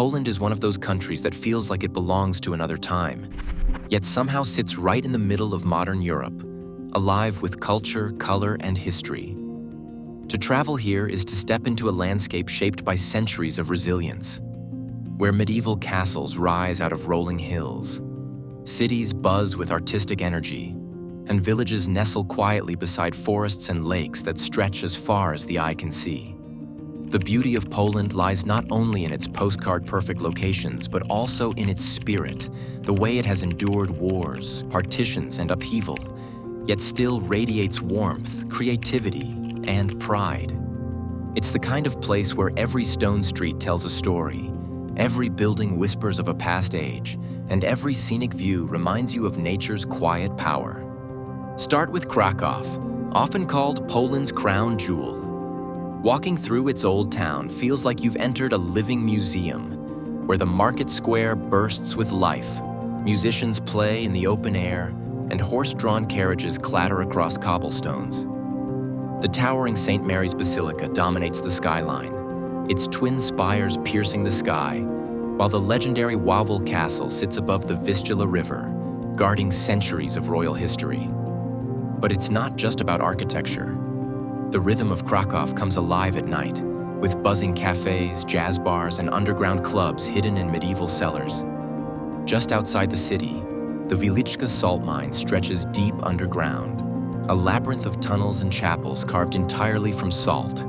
Poland is one of those countries that feels like it belongs to another time, yet somehow sits right in the middle of modern Europe, alive with culture, color, and history. To travel here is to step into a landscape shaped by centuries of resilience, where medieval castles rise out of rolling hills, cities buzz with artistic energy, and villages nestle quietly beside forests and lakes that stretch as far as the eye can see. The beauty of Poland lies not only in its postcard-perfect locations, but also in its spirit, the way it has endured wars, partitions, and upheaval, yet still radiates warmth, creativity, and pride. It's the kind of place where every stone street tells a story, every building whispers of a past age, and every scenic view reminds you of nature's quiet power. Start with Kraków, often called Poland's crown jewel. Walking through its old town feels like you've entered a living museum, where the market square bursts with life, musicians play in the open air, and horse-drawn carriages clatter across cobblestones. The towering St. Mary's Basilica dominates the skyline, its twin spires piercing the sky, while the legendary Wawel Castle sits above the Vistula River, guarding centuries of royal history. But it's not just about architecture. The rhythm of Kraków comes alive at night, with buzzing cafes, jazz bars, and underground clubs hidden in medieval cellars. Just outside the city, the Wieliczka salt mine stretches deep underground, a labyrinth of tunnels and chapels carved entirely from salt,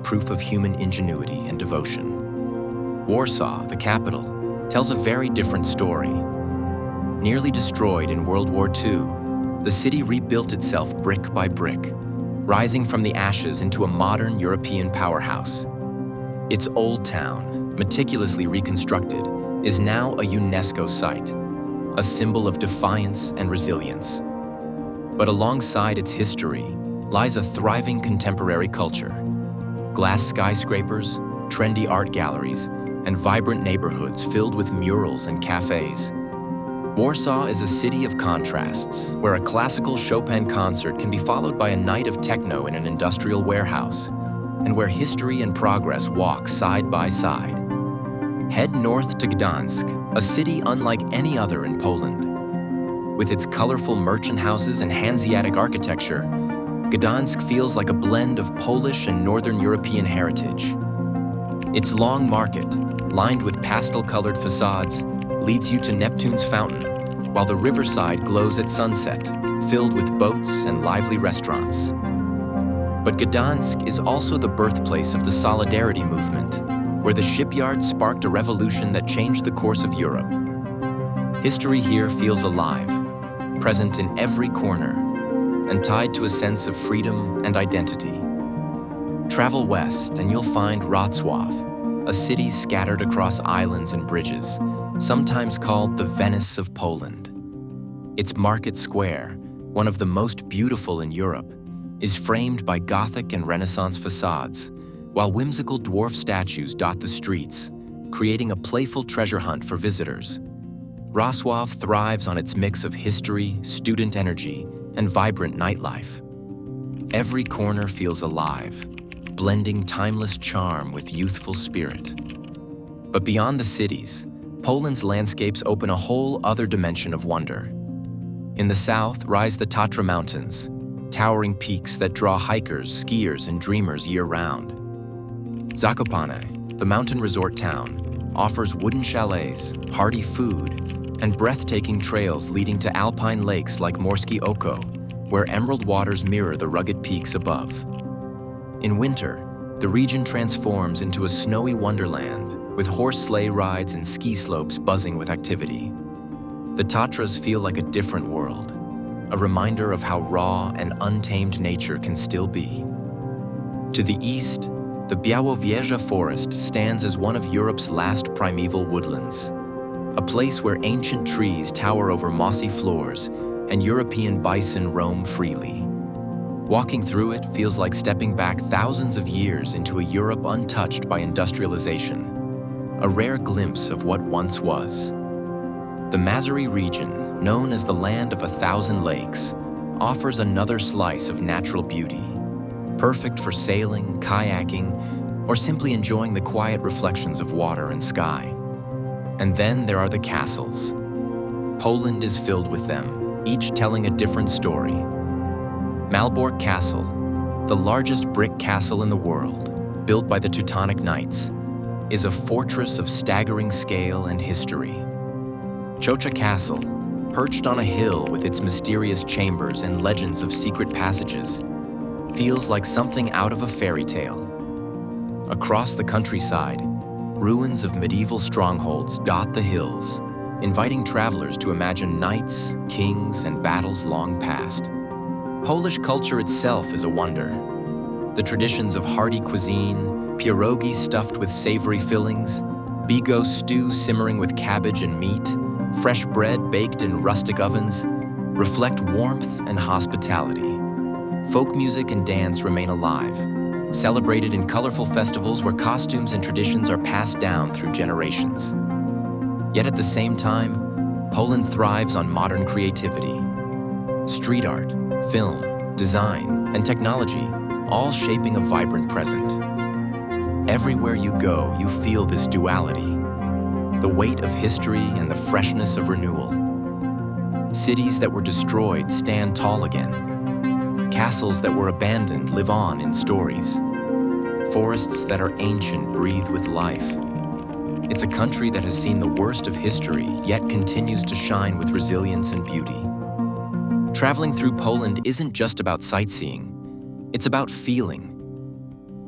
proof of human ingenuity and devotion. Warsaw, the capital, tells a very different story. Nearly destroyed in World War II, the city rebuilt itself brick by brick, rising from the ashes into a modern European powerhouse. Its old town, meticulously reconstructed, is now a UNESCO site, a symbol of defiance and resilience. But alongside its history lies a thriving contemporary culture. Glass skyscrapers, trendy art galleries, and vibrant neighborhoods filled with murals and cafes. Warsaw is a city of contrasts, where a classical Chopin concert can be followed by a night of techno in an industrial warehouse, and where history and progress walk side by side. Head north to Gdansk, a city unlike any other in Poland. With its colorful merchant houses and Hanseatic architecture, Gdansk feels like a blend of Polish and Northern European heritage. Its long market, lined with pastel-colored facades, leads you to Neptune's fountain, while the riverside glows at sunset, filled with boats and lively restaurants. But Gdansk is also the birthplace of the Solidarity movement, where the shipyard sparked a revolution that changed the course of Europe. History here feels alive, present in every corner, and tied to a sense of freedom and identity. Travel west and you'll find Wrocław, a city scattered across islands and bridges, sometimes called the Venice of Poland. Its market square, one of the most beautiful in Europe, is framed by Gothic and Renaissance facades, while whimsical dwarf statues dot the streets, creating a playful treasure hunt for visitors. Wrocław thrives on its mix of history, student energy, and vibrant nightlife. Every corner feels alive, blending timeless charm with youthful spirit. But beyond the cities, Poland's landscapes open a whole other dimension of wonder. In the south rise the Tatra Mountains, towering peaks that draw hikers, skiers, and dreamers year-round. Zakopane, the mountain resort town, offers wooden chalets, hearty food, and breathtaking trails leading to alpine lakes like Morskie Oko, where emerald waters mirror the rugged peaks above. In winter, the region transforms into a snowy wonderland, with horse sleigh rides and ski slopes buzzing with activity. The Tatras feel like a different world, a reminder of how raw and untamed nature can still be. To the east, the Białowieża forest stands as one of Europe's last primeval woodlands, a place where ancient trees tower over mossy floors and European bison roam freely. Walking through it feels like stepping back thousands of years into a Europe untouched by industrialization, a rare glimpse of what once was. The Mazuri region, known as the Land of 1,000 Lakes, offers another slice of natural beauty, perfect for sailing, kayaking, or simply enjoying the quiet reflections of water and sky. And then there are the castles. Poland is filled with them, each telling a different story. Malbork Castle, the largest brick castle in the world, built by the Teutonic Knights, is a fortress of staggering scale and history. Chocza Castle, perched on a hill with its mysterious chambers and legends of secret passages, feels like something out of a fairy tale. Across the countryside, ruins of medieval strongholds dot the hills, inviting travelers to imagine knights, kings, and battles long past. Polish culture itself is a wonder. The traditions of hearty cuisine, pierogi stuffed with savory fillings, bigos stew simmering with cabbage and meat, fresh bread baked in rustic ovens, reflect warmth and hospitality. Folk music and dance remain alive, celebrated in colorful festivals where costumes and traditions are passed down through generations. Yet at the same time, Poland thrives on modern creativity. Street art, film, design, and technology, all shaping a vibrant present. Everywhere you go, you feel this duality, the weight of history and the freshness of renewal. Cities that were destroyed stand tall again. Castles that were abandoned live on in stories. Forests that are ancient breathe with life. It's a country that has seen the worst of history, yet continues to shine with resilience and beauty. Traveling through Poland isn't just about sightseeing. It's about feeling.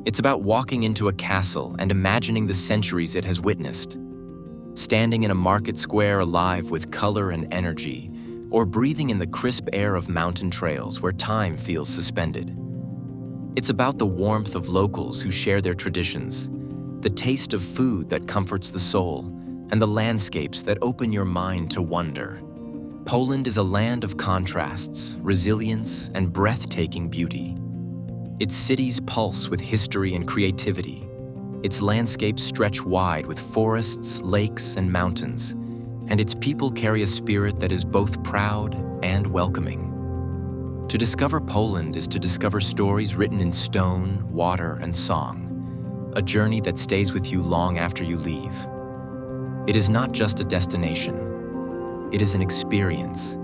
It's about walking into a castle and imagining the centuries it has witnessed. Standing in a market square alive with color and energy, or breathing in the crisp air of mountain trails where time feels suspended. It's about the warmth of locals who share their traditions, the taste of food that comforts the soul, and the landscapes that open your mind to wonder. Poland is a land of contrasts, resilience, and breathtaking beauty. Its cities pulse with history and creativity. Its landscapes stretch wide with forests, lakes, and mountains, and its people carry a spirit that is both proud and welcoming. To discover Poland is to discover stories written in stone, water, and song, a journey that stays with you long after you leave. It is not just a destination. It is an experience,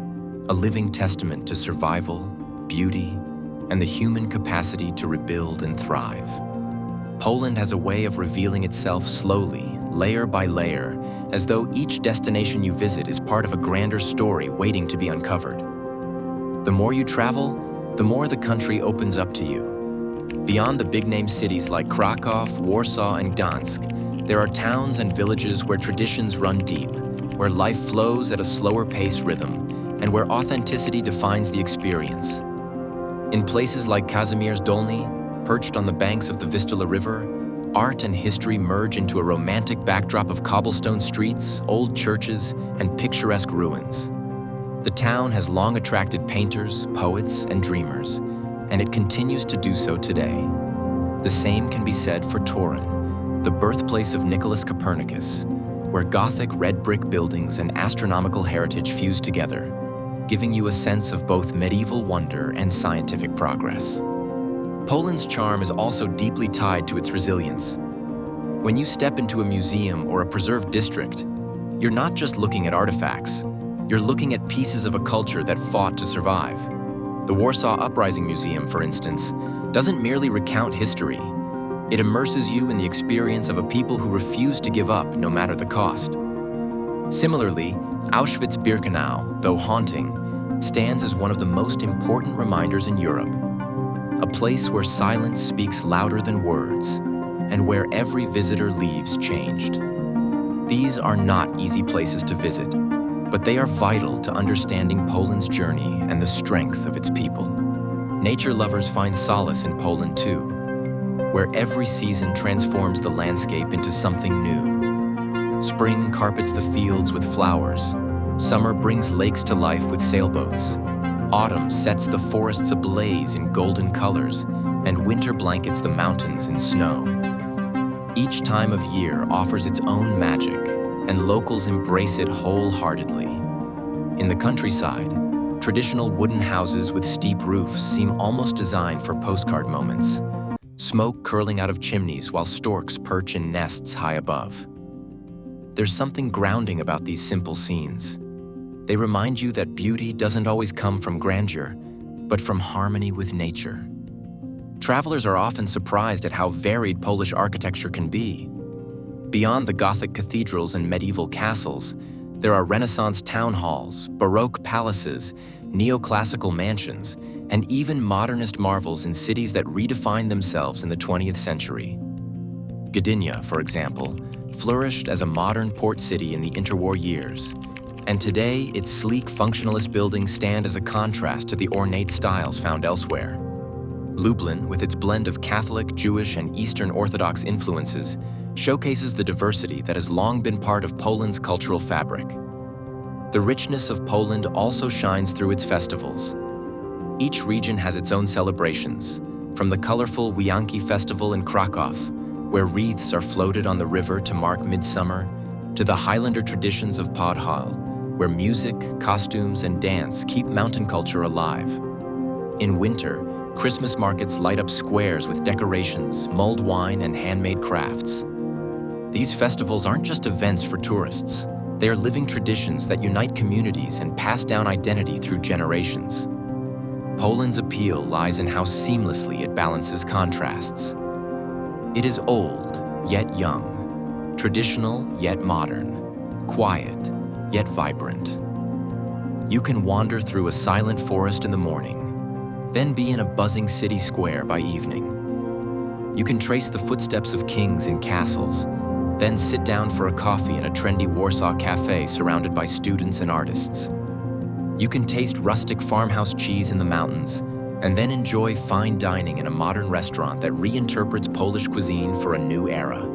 a living testament to survival, beauty, and the human capacity to rebuild and thrive. Poland has a way of revealing itself slowly, layer by layer, as though each destination you visit is part of a grander story waiting to be uncovered. The more you travel, the more the country opens up to you. Beyond the big-name cities like Kraków, Warsaw, and Gdańsk, there are towns and villages where traditions run deep, where life flows at a slower-paced rhythm, and where authenticity defines the experience. In places like Kazimierz Dolny, perched on the banks of the Vistula River, art and history merge into a romantic backdrop of cobblestone streets, old churches, and picturesque ruins. The town has long attracted painters, poets, and dreamers, and it continues to do so today. The same can be said for Turin, the birthplace of Nicholas Copernicus, where Gothic red brick buildings and astronomical heritage fuse together, giving you a sense of both medieval wonder and scientific progress. Poland's charm is also deeply tied to its resilience. When you step into a museum or a preserved district, you're not just looking at artifacts, you're looking at pieces of a culture that fought to survive. The Warsaw Uprising Museum, for instance, doesn't merely recount history. It immerses you in the experience of a people who refused to give up no matter the cost. Similarly, Auschwitz-Birkenau, though haunting, stands as one of the most important reminders in Europe. A place where silence speaks louder than words, and where every visitor leaves changed. These are not easy places to visit, but they are vital to understanding Poland's journey and the strength of its people. Nature lovers find solace in Poland too, where every season transforms the landscape into something new. Spring carpets the fields with flowers. Summer brings lakes to life with sailboats. Autumn sets the forests ablaze in golden colors, and winter blankets the mountains in snow. Each time of year offers its own magic, and locals embrace it wholeheartedly. In the countryside, traditional wooden houses with steep roofs seem almost designed for postcard moments, smoke curling out of chimneys while storks perch in nests high above. There's something grounding about these simple scenes. They remind you that beauty doesn't always come from grandeur, but from harmony with nature. Travelers are often surprised at how varied Polish architecture can be. Beyond the Gothic cathedrals and medieval castles, there are Renaissance town halls, Baroque palaces, neoclassical mansions, and even modernist marvels in cities that redefined themselves in the 20th century. Gdynia, for example, flourished as a modern port city in the interwar years, and today its sleek functionalist buildings stand as a contrast to the ornate styles found elsewhere. Lublin, with its blend of Catholic, Jewish, and Eastern Orthodox influences, showcases the diversity that has long been part of Poland's cultural fabric. The richness of Poland also shines through its festivals. Each region has its own celebrations, from the colorful Wianki Festival in Kraków, where wreaths are floated on the river to mark midsummer, to the Highlander traditions of Podhal, where music, costumes, and dance keep mountain culture alive. In winter, Christmas markets light up squares with decorations, mulled wine, and handmade crafts. These festivals aren't just events for tourists. They are living traditions that unite communities and pass down identity through generations. Poland's appeal lies in how seamlessly it balances contrasts. It is old, yet young, traditional, yet modern, quiet, yet vibrant. You can wander through a silent forest in the morning, then be in a buzzing city square by evening. You can trace the footsteps of kings in castles, then sit down for a coffee in a trendy Warsaw cafe surrounded by students and artists. You can taste rustic farmhouse cheese in the mountains, and then enjoy fine dining in a modern restaurant that reinterprets Polish cuisine for a new era.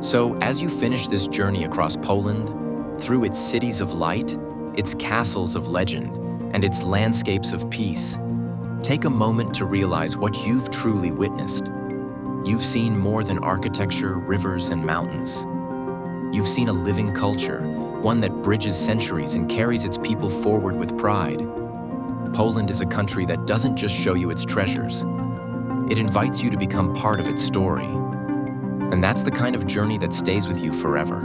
So, as you finish this journey across Poland, through its cities of light, its castles of legend, and its landscapes of peace, take a moment to realize what you've truly witnessed. You've seen more than architecture, rivers, and mountains. You've seen a living culture, one that bridges centuries and carries its people forward with pride. Poland is a country that doesn't just show you its treasures. It invites you to become part of its story. And that's the kind of journey that stays with you forever.